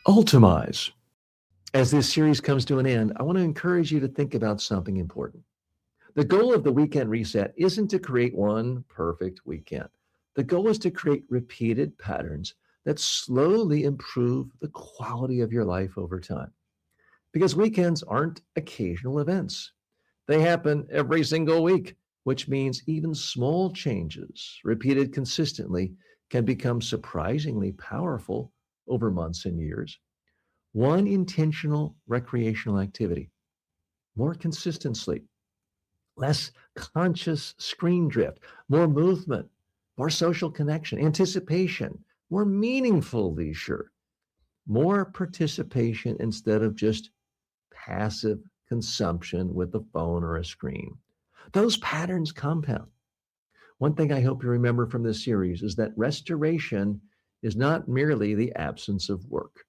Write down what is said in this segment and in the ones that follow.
Ultamize. As this series comes to an end, I want to encourage you to think about something important. The goal of the weekend reset isn't to create one perfect weekend. The goal is to create repeated patterns that slowly improve the quality of your life over time. Because weekends aren't occasional events, they happen every single week, which means even small changes, repeated consistently, can become surprisingly powerful over months and years. One intentional recreational activity, more consistent sleep, less conscious screen drift, more movement, more social connection, anticipation, more meaningful leisure, more participation instead of just passive consumption with a phone or a screen. Those patterns compound. One thing I hope you remember from this series is that restoration is not merely the absence of work.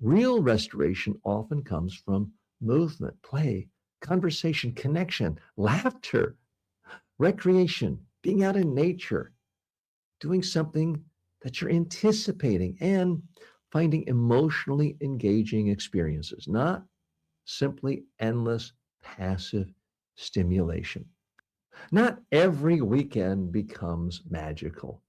Real restoration often comes from movement, play, conversation, connection, laughter, recreation, being out in nature, doing something that you're anticipating, and finding emotionally engaging experiences, not simply endless passive stimulation. Not every weekend becomes magical.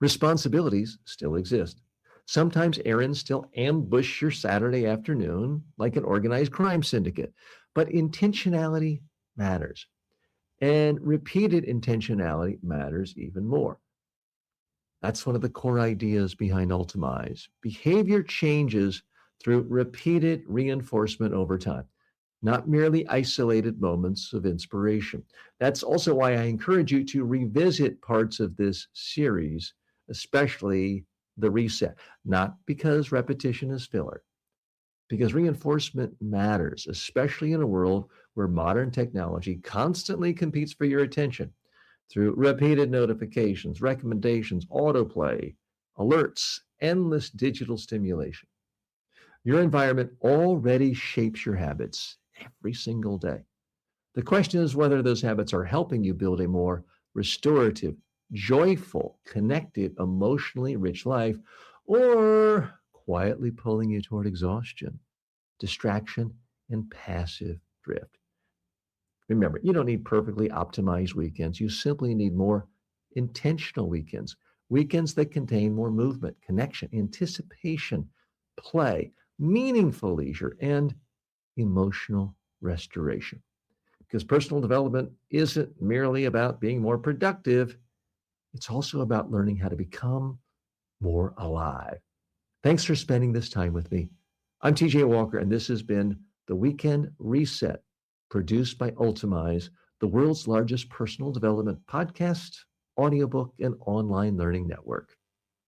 Responsibilities still exist. Sometimes errands still ambush your Saturday afternoon like an organized crime syndicate, but intentionality matters. And repeated intentionality matters even more. That's one of the core ideas behind Ultimize. Behavior changes through repeated reinforcement over time, not merely isolated moments of inspiration. That's also why I encourage you to revisit parts of this series, especially the reset, not because repetition is filler, because reinforcement matters, especially in a world where modern technology constantly competes for your attention through repeated notifications, recommendations, autoplay, alerts, endless digital stimulation. Your environment already shapes your habits every single day. The question is whether those habits are helping you build a more restorative, joyful, connected, emotionally rich life, or quietly pulling you toward exhaustion, distraction, and passive drift. Remember, you don't need perfectly optimized weekends. You simply need more intentional weekends, weekends that contain more movement, connection, anticipation, play, meaningful leisure, and emotional restoration. Because personal development isn't merely about being more productive, it's also about learning how to become more alive. Thanks for spending this time with me. I'm TJ Walker, and this has been the Weekend Reset, produced by Ultimize, the world's largest personal development podcast, audiobook, and online learning network.